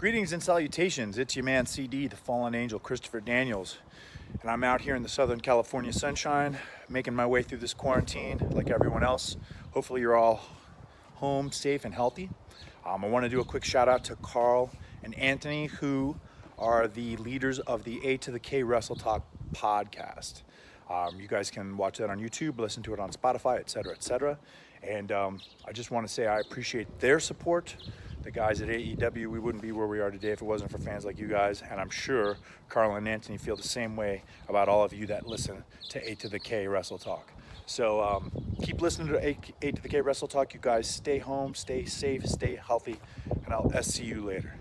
Greetings and salutations. It's your man CD, the fallen angel, Christopher Daniels. And I'm out here in the Southern California sunshine, making my way through this quarantine like everyone else. Hopefully you're all home, safe, and healthy. I want to do a quick shout out to Carl and Anthony, who are the leaders of the A2theK WrestleTalk Podcast. You guys can watch that on YouTube, listen to it on Spotify, etc., etc. And I just want to say I appreciate their support. The guys at AEW, we wouldn't be where we are today if it wasn't for fans like you guys. And I'm sure Carl and Anthony feel the same way about all of you that listen to A2theK WrestleTalk. So keep listening to A2theK WrestleTalk. You guys stay home, stay safe, stay healthy, and I'll see you later.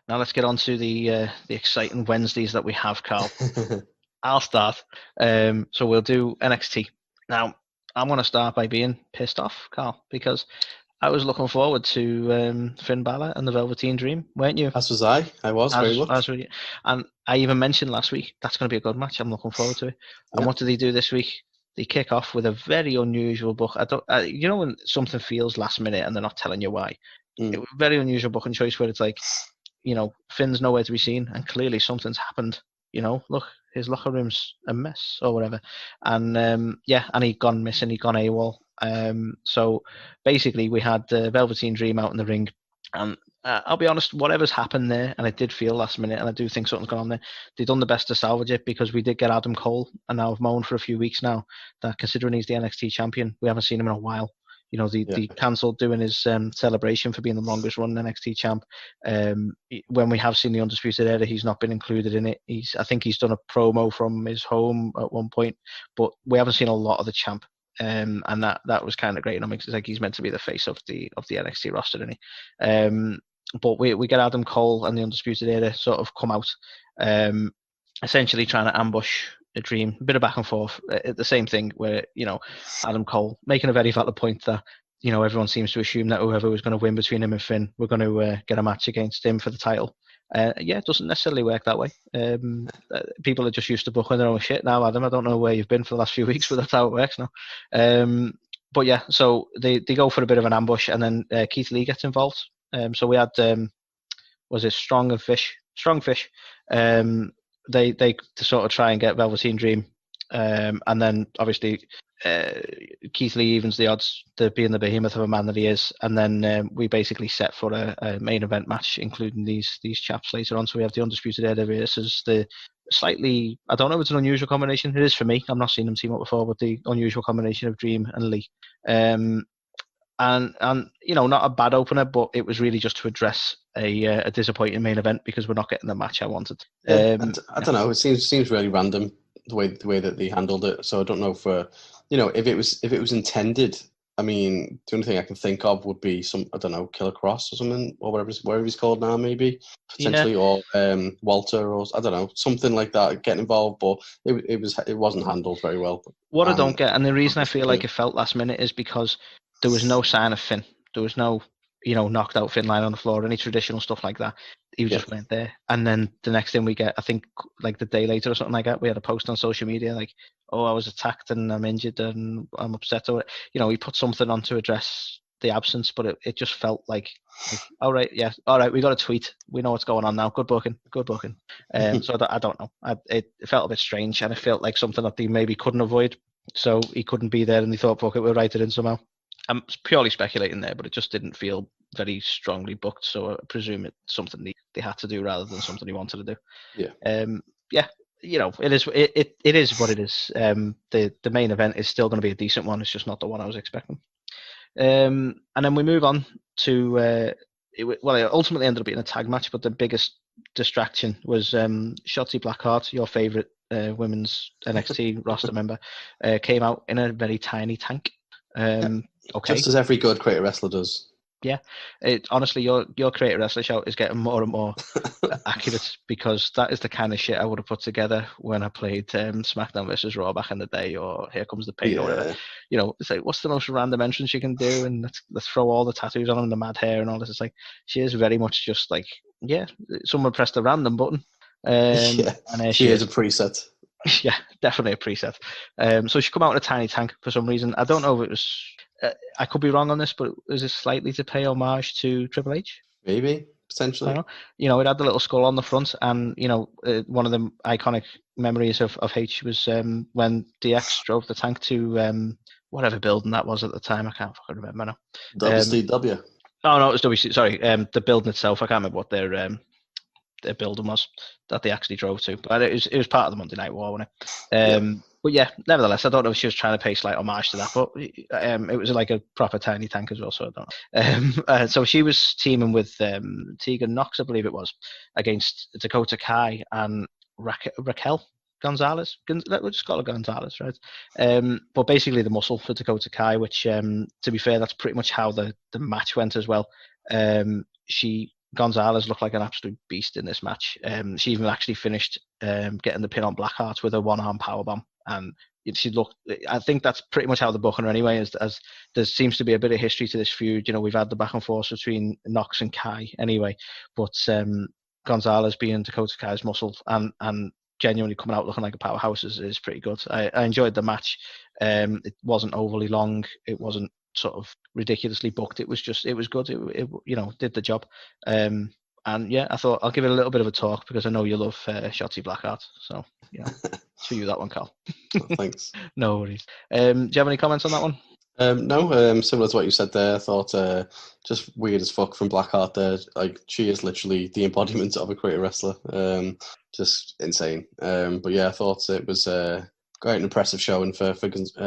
Now let's get on to the exciting Wednesdays that we have, Carl. I'll start. So we'll do NXT. Now, I'm going to start by being pissed off, Carl, because I was looking forward to Finn Balor and the Velveteen Dream, weren't you? As was I. I was very much. And I even mentioned last week, that's going to be a good match. I'm looking forward to it. And what do they do this week? They kick off with a very unusual book. You know when something feels last minute and they're not telling you why? Very unusual booking choice where it's like, you know, Finn's nowhere to be seen and clearly something's happened. You know, look, his locker room's a mess or whatever. And and he'd gone missing, he'd gone AWOL. So basically we had the Velveteen Dream out in the ring, and I'll be honest, whatever's happened there, and it did feel last minute, and I do think something's gone on there, they've done the best to salvage it, because we did get Adam Cole, and now I've moaned for a few weeks now that considering he's the NXT champion, we haven't seen him in a while. You know, they cancelled doing his celebration for being the longest running NXT champ. When we have seen the Undisputed Era, he's not been included in it. I think he's done a promo from his home at one point, but we haven't seen a lot of the champ. And that was kind of great. And it's like he's meant to be the face of the NXT roster, isn't he? But we get Adam Cole and the Undisputed Era sort of come out, essentially trying to ambush a Dream. A bit of back and forth. The same thing where, you know, Adam Cole making a very valid point that, you know, everyone seems to assume that whoever was going to win between him and Finn, we're going to get a match against him for the title. It doesn't necessarily work that way. People are just used to booking their own shit now, Adam. I don't know where you've been for the last few weeks, but that's how it works now. But yeah, so they go for a bit of an ambush, and then Keith Lee gets involved. So we had, was it Strong Fish? They to sort of try and get Velveteen Dream. And then obviously Keith Lee evens the odds to being the behemoth of a man that he is, and then we basically set for a main event match, including these chaps later on. So we have the Undisputed Era versus the slightly, I don't know if it's an unusual combination. It is for me. I've not seen them team up before, but the unusual combination of Dream and Lee. And you know, not a bad opener, but it was really just to address a disappointing main event because we're not getting the match I wanted. I don't know. It seems really random the way that they handled it. So I don't know if it was intended. I mean, the only thing I can think of would be Killer Cross or something, or whatever he's called now, maybe potentially, or Walter, or I don't know, something like that, getting involved. But it wasn't handled very well. What I don't get, and the reason I feel like it felt last minute, is because there was no sign of Finn. There was no, you know, knocked out Finn lying on the floor, any traditional stuff like that. He just went there. And then the next thing we get, I think like the day later or something like that, we had a post on social media like, oh, I was attacked and I'm injured and I'm upset. Or, you know, he put something on to address the absence, but it just felt like all right, we got a tweet. We know what's going on now. Good booking. So I don't know. It felt a bit strange, and it felt like something that they maybe couldn't avoid. So he couldn't be there, and they thought, fuck it, we'll write it in somehow. I'm purely speculating there, but it just didn't feel very strongly booked. So I presume it's something they had to do rather than something he wanted to do. You know, it is what it is. The main event is still going to be a decent one. It's just not the one I was expecting. And then we move on to it ultimately ended up being a tag match, but the biggest distraction was Shotzi Blackheart, your favorite women's NXT roster member, came out in a very tiny tank. Okay. Just as every good creative wrestler does. Yeah, honestly, your creative wrestler shout is getting more and more accurate, because that is the kind of shit I would have put together when I played SmackDown versus Raw back in the day, or Here Comes the Pain, or whatever. You know, it's like, what's the most random entrance you can do, and let's throw all the tattoos on and the mad hair and all this. It's like, she is very much just like, someone pressed the random button. And she is a preset. Yeah, definitely a preset. So she come out in a tiny tank for some reason. I don't know if it was. I could be wrong on this, but was it slightly to pay homage to Triple H? Maybe. potentially. I know. It had the little skull on the front, and one of the iconic memories of H was when DX drove the tank to whatever building that was at the time. I can't fucking remember now. WCW. Oh no, it was WC. Sorry, the building itself. I can't remember what their building was that they actually drove to, but it was part of the Monday Night War, wasn't it? But yeah, nevertheless, I don't know if she was trying to pay slight homage to that, but it was like a proper tiny tank as well, so I don't know. So she was teaming with Tegan Knox, I believe it was, against Dakota Kai and Raquel Gonzalez. Let's just call her Gonzalez, right? But basically the muscle for Dakota Kai, which, to be fair, that's pretty much how the match went as well. Gonzalez looked like an absolute beast in this match. She even actually finished getting the pin on Blackheart with a one-arm powerbomb. And she looked. I think that's pretty much how the booking her anyway. As there seems to be a bit of history to this feud. We've had the back and forth between Knox and Kai anyway. But Gonzalez being Dakota Kai's muscle and genuinely coming out looking like a powerhouse is pretty good. I enjoyed the match. It wasn't overly long. It wasn't sort of ridiculously booked. It was good. It did the job. And yeah, I thought I'll give it a little bit of a talk because I know you love Shotzi Blackheart. So yeah, it's for you that one, Carl. Oh, thanks. No worries. Do you have any comments on that one? No, similar to what you said there. I thought just weird as fuck from Blackheart there. Like, she is literally the embodiment of a great wrestler. Just insane. But yeah, I thought it was quite an impressive showing for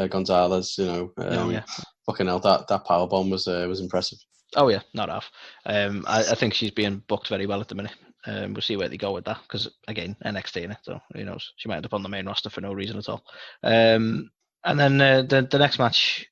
Gonzalez. Fucking hell, that powerbomb was impressive. Oh yeah, not half. I think she's being booked very well at the minute. We'll see where they go with that because again, NXT in it, so who knows? She might end up on the main roster for no reason at all. And then the next match,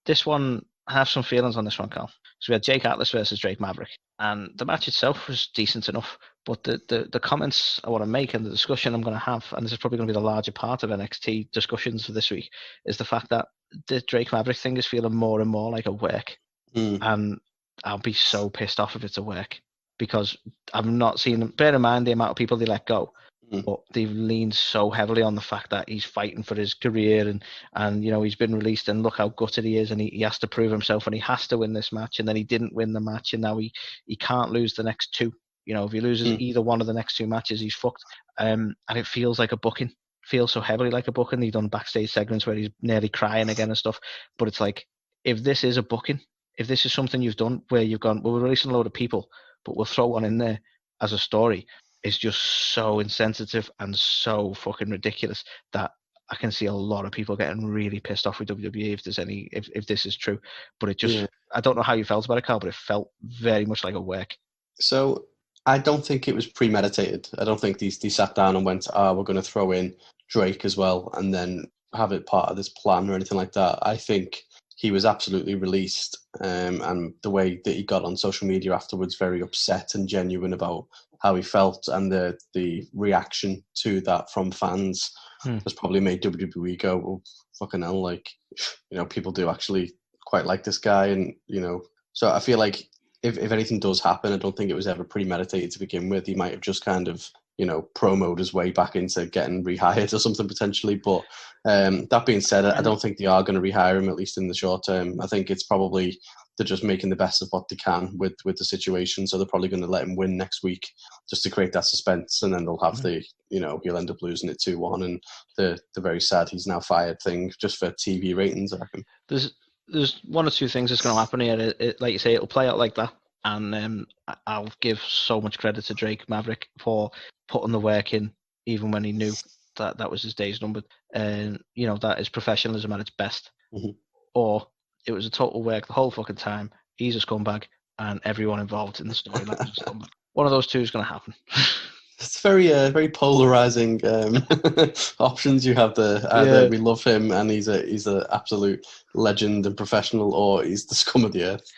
this one, I have some feelings on this one, Carl. So we had Jake Atlas versus Drake Maverick, and the match itself was decent enough. But the comments I want to make and the discussion I'm going to have, and this is probably going to be the larger part of NXT discussions for this week, is the fact that the Drake Maverick thing is feeling more and more like a work. And I'll be so pissed off if it's a work because I've not seen them. Bear in mind the amount of people they let go, but they've leaned so heavily on the fact that he's fighting for his career and he's been released and look how gutted he is and he has to prove himself and he has to win this match and then he didn't win the match and now he can't lose the next two. If he loses either one of the next two matches, he's fucked. And it feels like a booking. Feels so heavily like a booking. He's done backstage segments where he's nearly crying again and stuff. But it's like, if this is a booking, if this is something you've done where you've gone, well, we're releasing a load of people, but we'll throw one in there as a story, it's just so insensitive and so fucking ridiculous that I can see a lot of people getting really pissed off with WWE if this is true. But it just, I don't know how you felt about it, Carl, but it felt very much like a work. So I don't think it was premeditated. I don't think they sat down and went, we're going to throw in Drake as well and then have it part of this plan or anything like that. I think he was absolutely released, and the way that he got on social media afterwards, very upset and genuine about how he felt, and the reaction to that from fans has probably made WWE go, oh, fucking hell, like, people do actually quite like this guy, and so I feel like if anything does happen, I don't think it was ever premeditated to begin with. He might have just kind of promoted his way back into getting rehired or something potentially. But that being said, I don't think they are going to rehire him, at least in the short term. I think it's probably they're just making the best of what they can with the situation. So they're probably going to let him win next week just to create that suspense. And then they'll have he'll end up losing it 2-1. And the very sad he's now fired thing just for TV ratings, I reckon. There's one or two things that's going to happen here. Like you say, it'll play out like that. And I'll give so much credit to Drake Maverick for putting the work in, even when he knew that was his days numbered. And, that is professionalism at its best. Mm-hmm. Or it was a total work the whole fucking time. He's a scumbag, and everyone involved in the storyline is a scumbag. One of those two is going to happen. It's very polarizing options you have there. Either we love him and he's an absolute legend and professional, or he's the scum of the earth.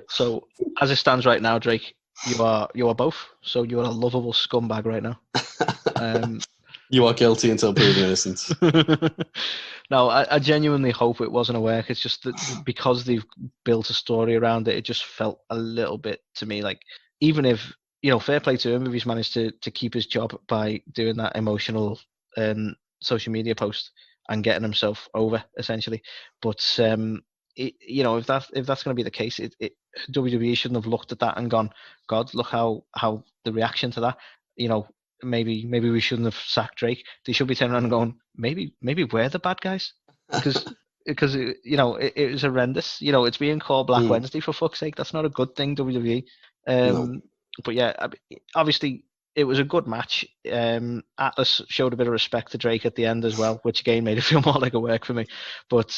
So as it stands right now, Drake, you are both. So you are a lovable scumbag right now. You are guilty until proven innocent. No, I genuinely hope it wasn't a work. It's just that because they've built a story around it, it just felt a little bit to me like, even if, fair play to him if he's managed to keep his job by doing that emotional social media post and getting himself over, essentially. But if that's going to be the case, WWE shouldn't have looked at that and gone, God, look how the reaction to that. Maybe we shouldn't have sacked Drake. They should be turning around and going, maybe we're the bad guys because it was horrendous. It's being called Black Wednesday, for fuck's sake. That's not a good thing, WWE. No. But yeah, obviously it was a good match. Atlas showed a bit of respect to Drake at the end as well, which again made it feel more like a work for me. But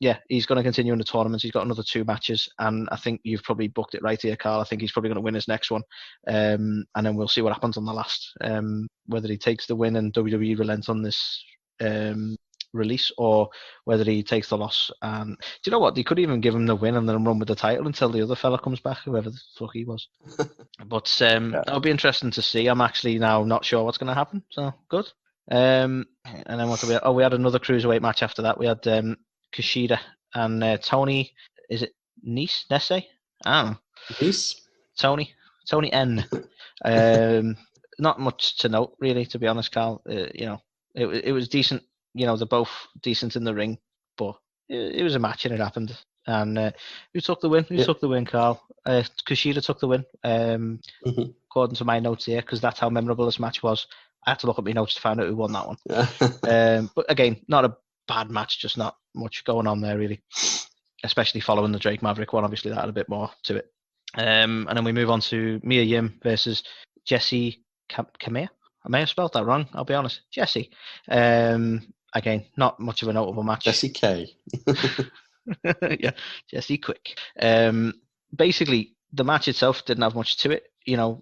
yeah, he's going to continue in the tournament. He's got another 2 matches, and I think you've probably booked it right here, Carl. I think he's probably going to win his next one, and then we'll see what happens on the last. Whether he takes the win and WWE relents on this release, or whether he takes the loss. And do you know what? They could even give him the win and then run with the title until the other fella comes back, whoever the fuck he was. But that'll be interesting to see. I'm actually now not sure what's going to happen. So good. And then what do we have? Oh, we had another cruiserweight match after that. We had Kushida and Tony. Is it Nese? I don't know. Nese? Tony N. Not much to note, really, to be honest, Carl. It was decent. They're both decent in the ring, but it was a match and it happened. And who took the win? Who took the win, Carl? Kushida took the win, according to my notes here, because that's how memorable this match was. I had to look at my notes to find out who won that one. But again, not a bad match, just not much going on there, really. Especially following the Drake Maverick one, obviously that had a bit more to it. And then we move on to Mia Yim versus Jessie Kamea. I may have spelled that wrong, I'll be honest. Jessie. Again, not much of a notable match. Jessie K. Yeah, Jessie Quick. Basically, the match itself didn't have much to it.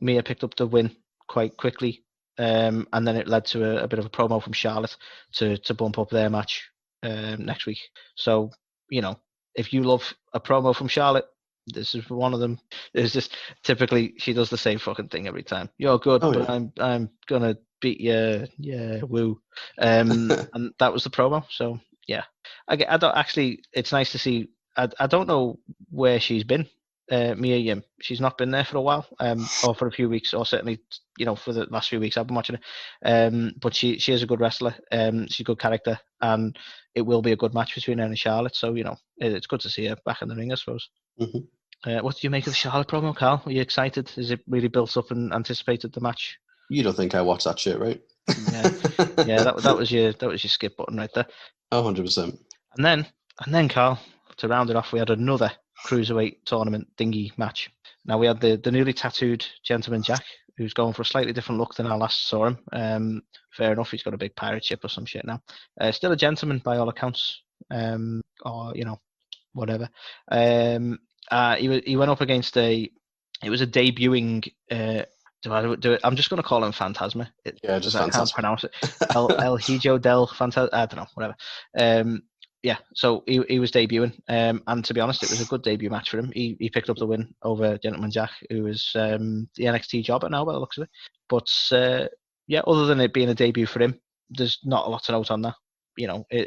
Mia picked up the win quite quickly, and then it led to a bit of a promo from Charlotte to bump up their match next week. So, if you love a promo from Charlotte, this is one of them. It's just typically she does the same fucking thing every time. You're good, but I'm gonna beat you. Yeah, woo. And that was the promo. So yeah, I don't actually. It's nice to see. I don't know where she's been, Mia Yim. She's not been there for a while, or for a few weeks, or certainly for the last few weeks I've been watching her. But she is a good wrestler. She's a good character, and it will be a good match between her and Charlotte. So it's good to see her back in the ring, I suppose. Mm-hmm. What do you make of the Charlotte promo, Carl? Are you excited? Is it really built up and anticipated the match? You don't think I watched that shit, right? Yeah. That was your skip button right there. 100%. And then, Carl, to round it off, we had another cruiserweight tournament dinghy match. Now we had the newly tattooed Gentleman Jack, who's going for a slightly different look than I last saw him. Fair enough, he's got a big pirate ship or some shit now. Still a gentleman by all accounts, or whatever. He went up against it was a debuting. Do I do it? I'm just going to call him Phantasma. Just Phantasma. I can't pronounce it. El Hijo del Phantasma. I don't know, whatever. Yeah, so he was debuting, and to be honest, it was a good debut match for him. He picked up the win over Gentleman Jack, who is the NXT jobber now by the looks of it. But yeah, other than it being a debut for him, there's not a lot to note on that.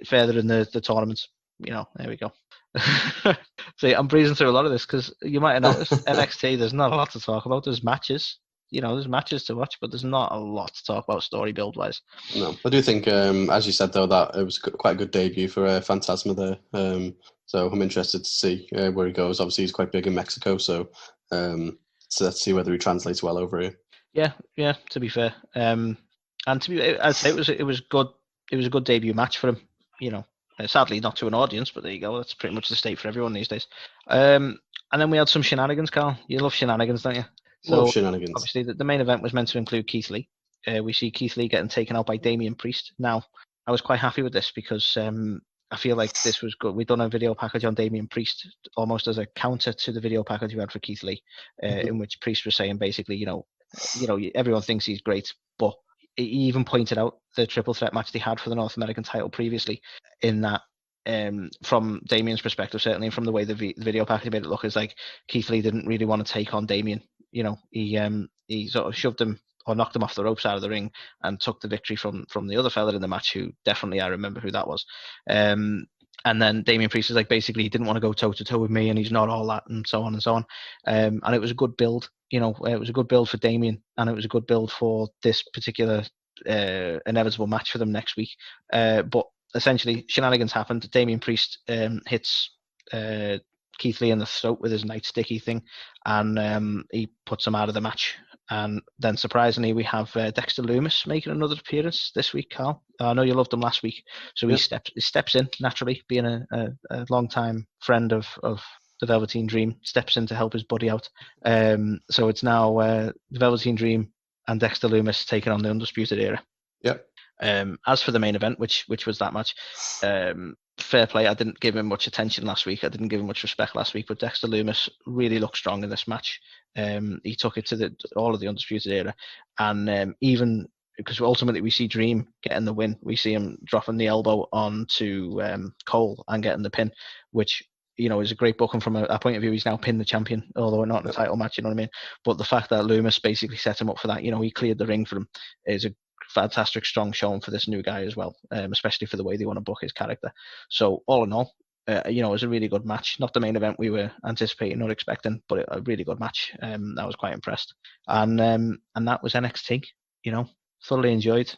Further in the tournament. There we go. See, I'm breezing through a lot of this because you might have noticed NXT, there's not a lot to talk about. There's matches. There's matches to watch, but there's not a lot to talk about story build wise. No, I do think, as you said though, that it was quite a good debut for Phantasma there. So I'm interested to see where he goes. Obviously, he's quite big in Mexico, so let's see whether he translates well over here. Yeah. To be fair, and I'd say it was good. It was a good debut match for him. Sadly, not to an audience, but there you go. That's pretty much the state for everyone these days. And then we had some shenanigans, Carl. You love shenanigans, don't you? So, love shenanigans. Obviously, the main event was meant to include Keith Lee. We see Keith Lee getting taken out by Damian Priest. Now, I was quite happy with this because I feel like this was good. We've done a video package on Damian Priest almost as a counter to the video package we had for Keith Lee, in which Priest was saying basically, everyone thinks he's great, but he even pointed out the triple threat match they had for the North American title previously, in that from Damian's perspective, certainly, and from the way the video package made it look, is like Keith Lee didn't really want to take on Damian. He sort of shoved him or knocked him off the ropes out of the ring and took the victory from the other fella in the match, who definitely I remember who that was. And then Damian Priest is like, basically he didn't want to go toe to toe with me, and he's not all that, and so on and so on. And it was a good build. It was a good build for Damian, and it was a good build for this particular inevitable match for them next week. But essentially, shenanigans happened. Damian Priest hits Keith Lee in the throat with his nightsticky thing, and he puts him out of the match. And then surprisingly, we have Dexter Lumis making another appearance this week, Carl. I know you loved him last week, so he steps in naturally, being a long-time friend of the Velveteen Dream, steps in to help his buddy out. So it's now the Velveteen Dream and Dexter Lumis taking on the Undisputed Era. Yep. As for the main event, which was that match, fair play. I didn't give him much attention last week. I didn't give him much respect last week, but Dexter Lumis really looked strong in this match. He took it to all of the Undisputed Era, and even because ultimately we see Dream getting the win, we see him dropping the elbow onto Cole and getting the pin, which is a great booking from a point of view. He's now pinned the champion, although not in a title match. You know what I mean? But the fact that Lumis basically set him up for that, he cleared the ring for him, is a fantastic, strong showing for this new guy as well, especially for the way they want to book his character. So all in all, it was a really good match. Not the main event we were anticipating or expecting, but a really good match. I was quite impressed. And that was NXT. Thoroughly enjoyed.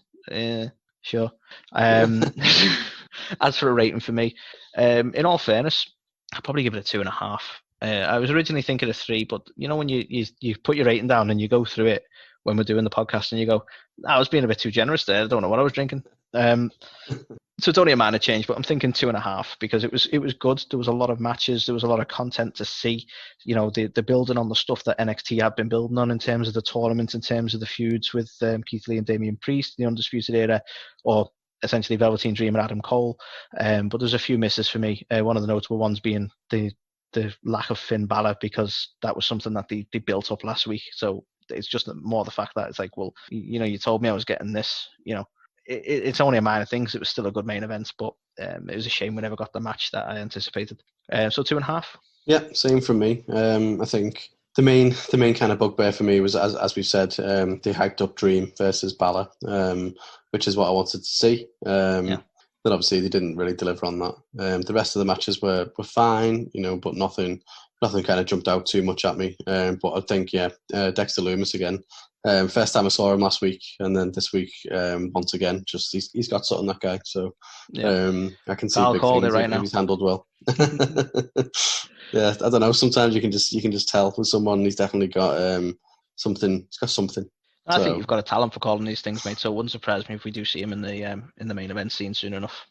Sure. As for a rating for me, in all fairness, I'd probably give it a 2.5. I was originally thinking a 3, but when you put your rating down and you go through it when we're doing the podcast and you go, I was being a bit too generous there. I don't know what I was drinking. So it's only a minor change, but I'm thinking 2.5 because it was good. There was a lot of matches. There was a lot of content to see. The building on the stuff that NXT have been building on in terms of the tournament, in terms of the feuds with Keith Lee and Damian Priest, the Undisputed Era, or essentially Velveteen Dream and Adam Cole. But there's a few misses for me. One of the notable ones being the lack of Finn Balor, because that was something that they built up last week. So it's just more the fact that it's like, well, you told me I was getting this. It's only a minor thing because it was still a good main event, but it was a shame we never got the match that I anticipated. So 2.5. Yeah, same from me. I think the main kind of bugbear for me was, as we've said, the hyped up Dream versus Balor, which is what I wanted to see. But obviously they didn't really deliver on that. The rest of the matches were fine, but nothing kind of jumped out too much at me. But I think, Dexter Lumis again. First time I saw him last week, and then this week once again. Just he's got something, that guy. So I can see I'll big call things it right now. he's handled well. Yeah, I don't know. Sometimes you can just tell with someone he's definitely got something. He's got something. I think you've got a talent for calling these things, mate. So it wouldn't surprise me if we do see him in the main event scene soon enough.